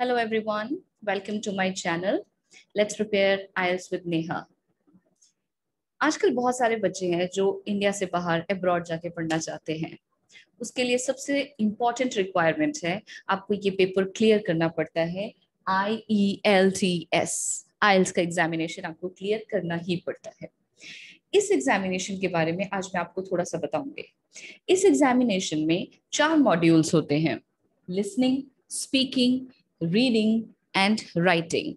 Hello everyone, welcome to my channel. Let's prepare IELTS with Neha. आजकल बहुत सारे बच्चे हैं जो इंडिया से बाहर अब्रॉड जाके पढ़ना चाहते हैं। उसके लिए सबसे इम्पोर्टेंट रिक्वायरमेंट है, आपको ये पेपर क्लियर करना पड़ता है। IELTS IELTS का एग्जामिनेशन आपको क्लियर करना ही पड़ता है। इस एग्जामिनेशन के बारे में आज मैं आपको थोड़ा सा बताऊंगी। इस एग्जामिनेशन में 4 मॉड्यूल्स होते हैं: listening, speaking, reading and writing.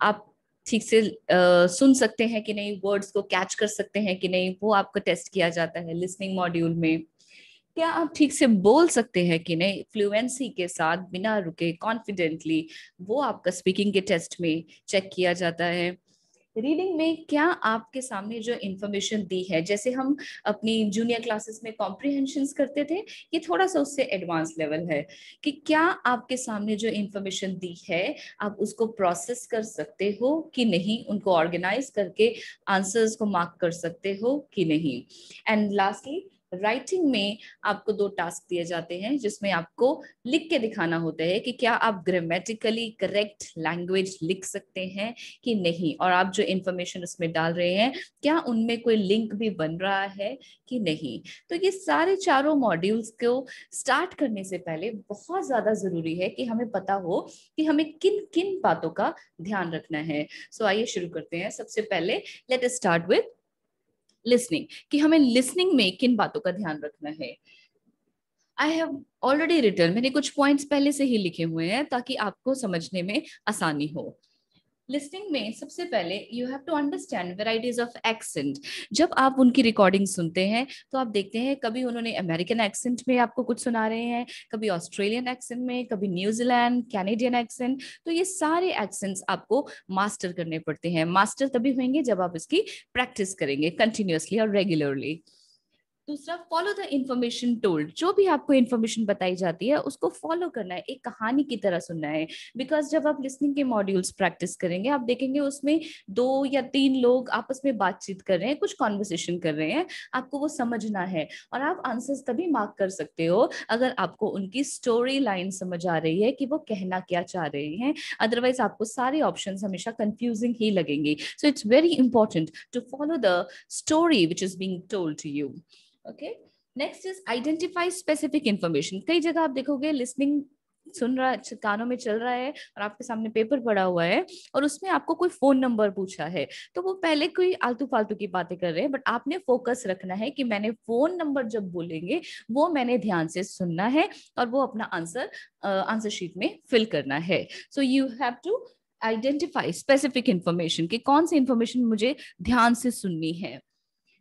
आप ठीक से सुन सकते हैं कि नहीं, वर्ड्स को कैच कर सकते हैं कि नहीं, वो आपका टेस्ट किया जाता है लिसनिंग मॉड्यूल में। क्या आप ठीक से बोल सकते हैं कि नहीं, फ्लुएंसी के साथ बिना रुके कॉन्फिडेंटली, वो आपका स्पीकिंग के टेस्ट में चेक किया जाता है। रीडिंग में क्या आपके सामने जो इंफॉर्मेशन दी है, जैसे हम अपनी जूनियर क्लासेस में कॉम्प्रिहेंशंस करते थे, ये थोड़ा सा उससे एडवांस लेवल है कि क्या आपके सामने जो इंफॉर्मेशन दी है आप उसको प्रोसेस कर सकते हो कि नहीं, उनको ऑर्गेनाइज करके आंसर्स को मार्क कर सकते हो कि नहीं। एंड लास्टली राइटिंग में आपको 2 टास्क दिए जाते हैं जिसमें आपको लिख के दिखाना होता है कि क्या आप ग्रामेटिकली करेक्ट लैंग्वेज लिख सकते हैं कि नहीं, और आप जो इंफॉर्मेशन उसमें डाल रहे हैं क्या उनमें कोई लिंक भी बन रहा है कि नहीं। तो ये सारे चारों मॉड्यूल्स को स्टार्ट करने से पहले बहुत ज्यादा जरूरी है कि हमें पता हो कि हमें किन किन बातों का ध्यान रखना है। सो आइए शुरू करते हैं। सबसे पहले let us start with listening, कि हमें लिसनिंग में किन बातों का ध्यान रखना है। आई हैव ऑलरेडी रिटन, मैंने कुछ पॉइंट्स पहले से ही लिखे हुए हैं ताकि आपको समझने में आसानी हो। लिसनिंग में सबसे पहले you have to understand varieties of accent. जब आप उनकी रिकॉर्डिंग सुनते हैं तो आप देखते हैं कभी उन्होंने अमेरिकन एक्सेंट में आपको कुछ सुना रहे हैं, कभी ऑस्ट्रेलियन एक्सेंट में, कभी न्यूजीलैंड कैनेडियन एक्सेंट। तो ये सारे एक्सेंट्स आपको मास्टर करने पड़ते हैं। मास्टर तभी होंगे जब आप इसकी प्रैक्टिस करेंगे कंटिन्यूअसली और रेगुलरली। दूसरा, फॉलो द इंफॉर्मेशन टोल्ड। जो भी आपको इंफॉर्मेशन बताई जाती है उसको फॉलो करना है, एक कहानी की तरह सुनना है। बिकॉज जब आप लिसनिंग के मॉड्यूल्स प्रैक्टिस करेंगे आप देखेंगे उसमें 2 या 3 लोग आपस में बातचीत कर रहे हैं, कुछ कॉन्वर्सेशन कर रहे हैं, आपको वो समझना है। और आप आंसर्स तभी मार्क कर सकते हो अगर आपको उनकी स्टोरी लाइन समझ आ रही है कि वो कहना क्या चाह रहे हैं। अदरवाइज आपको सारे ऑप्शन हमेशा कंफ्यूजिंग ही लगेंगे। So it's very important to follow the story which is being told to you. Okay, next is identify specific information. कई जगह आप देखोगे लिसनिंग सुन रहा, कानों में चल रहा है और आपके सामने पेपर पड़ा हुआ है और उसमें आपको कोई फोन नंबर पूछा है, तो वो पहले कोई आलतू फालतू की बातें कर रहे हैं, बट आपने फोकस रखना है कि मैंने फोन नंबर जब बोलेंगे वो मैंने ध्यान से सुनना है और वो अपना आंसर शीट में फिल करना है। So you have to identify specific information कि कौन सी इंफॉर्मेशन मुझे ध्यान से सुननी है।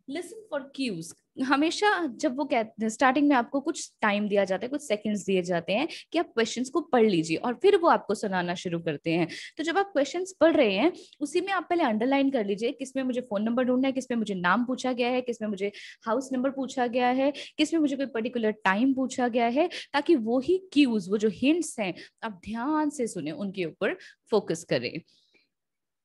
Listen for cues. हमेशा जब वो कहते हैं स्टार्टिंग में आपको कुछ टाइम दिया जाता है, कुछ सेकंड्स दिए जाते हैं कि आप क्वेश्चंस को पढ़ लीजिए और फिर वो आपको सुनाना शुरू करते हैं। तो जब आप क्वेश्चंस पढ़ रहे हैं उसी में आप पहले अंडरलाइन कर लीजिए किसमें मुझे फोन नंबर ढूंढना है, किसमें मुझे नाम पूछा गया है, किसमें मुझे हाउस नंबर पूछा गया है, किसमें मुझे कोई पर्टिकुलर टाइम पूछा गया है, ताकि वो ही क्यूज, वो जो हिंट्स हैं, आप ध्यान से सुने, उनके ऊपर फोकस करें।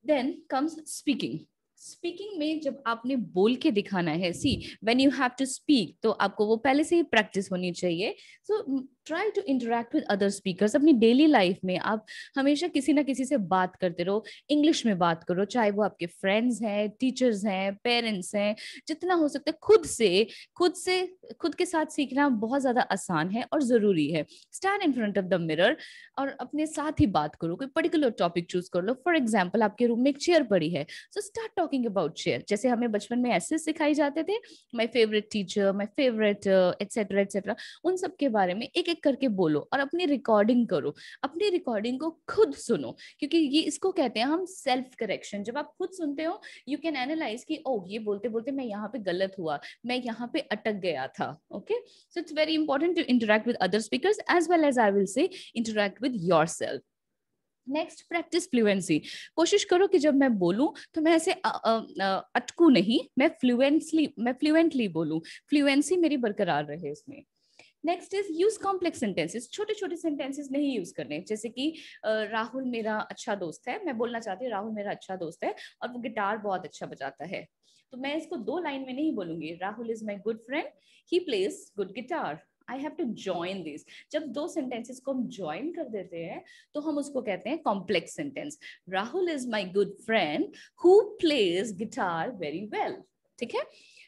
Then comes speaking. स्पीकिंग में जब आपने बोल के दिखाना है, see when you have to speak, तो आपको वो पहले से ही प्रैक्टिस होनी चाहिए। So try to interact with other speakers. अपनी डेली लाइफ में आप हमेशा किसी ना किसी से बात करते रहो, इंग्लिश में बात करो, चाहे वो आपके फ्रेंड्स हैं, टीचर्स हैं, पेरेंट्स हैं। जितना हो सकता है खुद के साथ सीखना बहुत ज्यादा आसान है और जरूरी है। Stand in front of the mirror और अपने साथ ही बात करो, कोई पर्टिकुलर टॉपिक चूज कर लो। फॉर एग्जाम्पल आपके रूम में एक चेयर पड़ी है, so start talking about chair. जैसे हमें बचपन में ऐसे सिखाई जाते थे, my favourite teacher, my favourite etcetera etcetera, उन सब के बारे में एक एक करके बोलो और अपनी रिकॉर्डिंग करो। अपनी रिकॉर्डिंग को खुद सुनो, क्योंकि ये इसको कहते हैं हम सेल्फ करेक्शन। जब आप खुद सुनते हो यू कैन एनालाइज कि ओ ये बोलते बोलते मैं यहाँ पे गलत हुआ, मैं यहाँ पे अटक गया था। Okay, so it's very important to interact with other speakers as well as I will say interact with yourself. Next, practice fluency. कोशिश करो कि जब मैं बोलूं तो मैं ऐसे अटकू नहीं, मैं फ्लुएंटली बोलूं, फ्लुएंसी मेरी बरकरार रहे इसमें। Next is use complex sentences. छोटे छोटे सेंटेंसेस नहीं यूज करने, जैसे कि राहुल मेरा अच्छा दोस्त है, मैं बोलना चाहती हूँ राहुल मेरा अच्छा दोस्त है और वो गिटार बहुत अच्छा बजाता है, तो मैं इसको 2 लाइन में नहीं बोलूंगी। Rahul is my good friend, he plays good guitar. I have to join this. जब दो सेंटेंसेस को हम ज्वाइन कर देते हैं तो हम उसको कहते हैं complex sentence. Rahul is my good friend who plays guitar very well. ठीक है,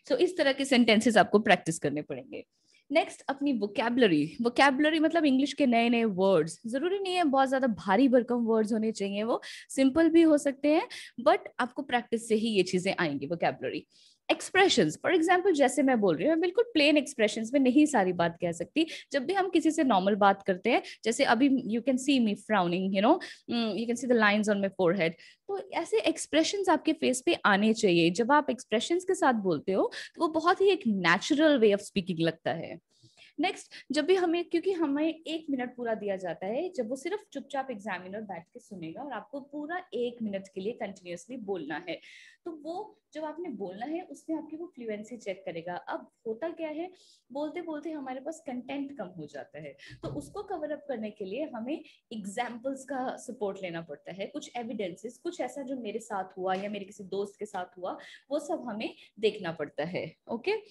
सो इस तरह के सेंटेंसेस आपको प्रैक्टिस करने पड़ेंगे। नेक्स्ट, अपनी वोकैबुलरी। वोकैबुलरी मतलब इंग्लिश के नए नए वर्ड्स। जरूरी नहीं है बहुत ज्यादा भारी भरकम वर्ड्स होने चाहिए, वो सिंपल भी हो सकते हैं, बट आपको प्रैक्टिस से ही ये चीजें आएंगी। वोकैबुलरी, एक्सप्रेशंस, फॉर एग्जाम्पल जैसे मैं बोल रही हूँ, मैं बिल्कुल प्लेन एक्सप्रेशंस में नहीं सारी बात कह सकती। जब भी हम किसी से नॉर्मल बात करते हैं, जैसे अभी you can see me frowning, you can see the lines on my forehead, तो ऐसे एक्सप्रेशंस आपके फेस पे आने चाहिए। जब आप एक्सप्रेशंस के साथ बोलते हो तो वो बहुत ही एक नेचुरल वे ऑफ स्पीकिंग लगता है। नेक्स्ट, जब भी हमें, क्योंकि हमें 1 मिनट पूरा दिया जाता है, जब वो सिर्फ चुपचाप एग्जामिनर बैठ के सुनेगा और आपको पूरा 1 मिनट के लिए कंटिन्यूअसली बोलना है, तो वो जब आपने बोलना है उसमें आपकी वो फ्लुएंसी चेक करेगा। अब होता क्या है, बोलते बोलते हमारे पास कंटेंट कम हो जाता है, तो उसको कवर अप करने के लिए हमें एग्जाम्पल्स का सपोर्ट लेना पड़ता है, कुछ एविडेंसेस, कुछ ऐसा जो मेरे साथ हुआ या मेरे किसी दोस्त के साथ हुआ, वो सब हमें देखना पड़ता है। Okay,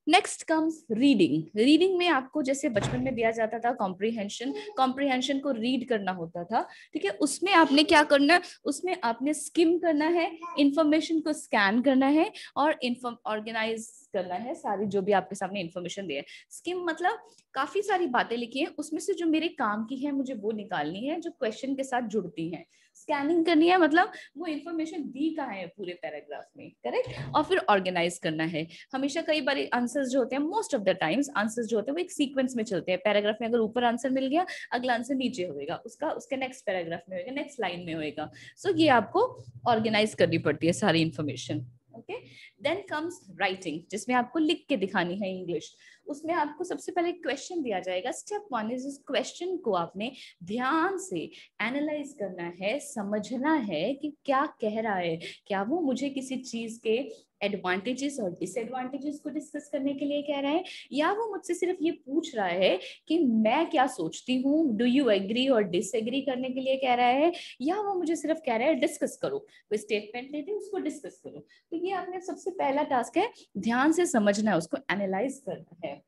next comes reading. Reading में आपको जैसे बचपन में दिया जाता था कॉम्प्रीहेंशन, कॉम्प्रीहेंशन को रीड करना होता था। ठीक है, उसमें आपने क्या करना है, उसमें आपने स्किम करना है, इंफॉर्मेशन को स्कैन करना है और ऑर्गेनाइज करना है सारी जो भी आपके सामने इंफॉर्मेशन दी है। स्किम मतलब काफी सारी बातें लिखी है, उसमें से जो मेरे काम की है मुझे वो निकालनी है जो क्वेश्चन के साथ जुड़ती है। स्कैनिंग करनी है मतलब वो इंफॉर्मेशन दी कहाँ है पूरे पैराग्राफ में, करेक्ट, और फिर ऑर्गेनाइज करना है। हमेशा कई बार आंसर्स जो होते हैं, most of the times answers जो होते हैं वो एक सीक्वेंस में चलते हैं। पैराग्राफ में अगर ऊपर आंसर मिल गया, अगला आंसर नीचे होएगा, उसका उसके नेक्स्ट पैराग्राफ में होएगा, नेक्स्ट लाइन में होएगा। सो ये आपको ऑर्गेनाइज करनी पड़ती है सारी information. Okay, then comes writing, जिसमें आपको लिख के दिखानी है इंग्लिश। उसमें आपको सबसे पहले क्वेश्चन दिया जाएगा। स्टेप 1 इज, इस क्वेश्चन को आपने ध्यान से एनालाइज करना है, समझना है कि क्या कह रहा है। क्या वो मुझे किसी चीज के एडवांटेजेस और डिसएडवांटेजेस को डिस्कस करने के लिए कह रहा है, या वो मुझसे सिर्फ ये पूछ रहा है कि मैं क्या सोचती हूँ, डू यू एग्री और डिसएग्री करने के लिए कह रहा है, या वो मुझे सिर्फ कह रहा है डिस्कस करो, कोई स्टेटमेंट लेते उसको डिस्कस करो। तो ये आपने सबसे पहला टास्क है, ध्यान से समझना है, उसको एनालाइज करना है।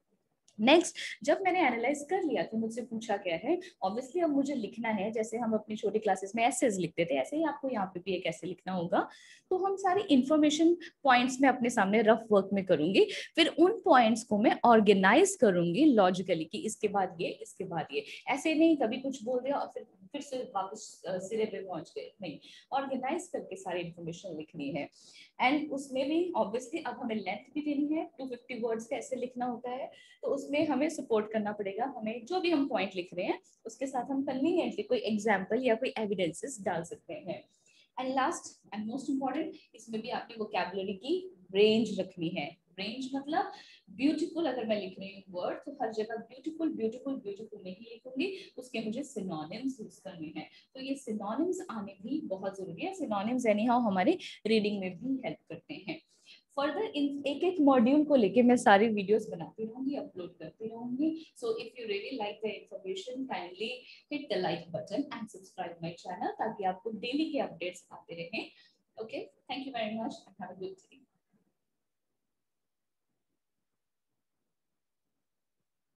नेक्स्ट, जब मैंने एनालाइज कर लिया कि मुझसे पूछा क्या है, ऑब्वियसली अब मुझे लिखना है। जैसे हम अपनी छोटी क्लासेस में एसेज लिखते थे, ऐसे ही आपको यहाँ पे भी एक ऐसे लिखना होगा। तो हम सारी इंफॉर्मेशन पॉइंट्स में अपने सामने रफ वर्क में करूंगी, फिर उन पॉइंट्स को मैं ऑर्गेनाइज करूंगी लॉजिकली कि इसके बाद ये, इसके बाद ये। ऐसे नहीं कभी कुछ बोल दिया और फिर से वापस सिरे पे पहुंच गए, नहीं, ऑर्गेनाइज करके सारी इंफॉर्मेशन लिखनी है। एंड उसमें भी ऑब्वियसली अब हमें लेंथ भी देनी है, 250 वर्ड्स का ऐसे लिखना होता है, तो उसमें हमें सपोर्ट करना पड़ेगा। हमें जो भी हम पॉइंट लिख रहे हैं उसके साथ हम कन्वीनियंटली कोई एग्जाम्पल या कोई एविडेंसेस डाल सकते हैं। And last and most important, इसमें भी आपकी वोकैबुलरी की रेंज रखनी है। रेंज मतलब ब्यूटीफुल, अगर मैं लिख रही हूँ वर्ड तो हर जगह ब्यूटीफुल ब्यूटीफुल ब्यूटीफुल नहीं लिखूंगी, उसके मुझे सिनोनिम्स यूज करने हैं। तो ये सिनोनिम्स आने भी बहुत जरूरी है। सिनोनिम्स एनी हाउ हमारे रीडिंग में भी हेल्प करते हैं। फर्दर इन एक एक मॉड्यूल को लेके मैं सारी वीडियोस बनाती रहूंगी, अपलोड करती रहूंगी। So if you really like the information, kindly hit the like button and subscribe my channel, ताकि आपको डेली के अपडेट्स आते रहें। Okay, thank you very much and have a good day.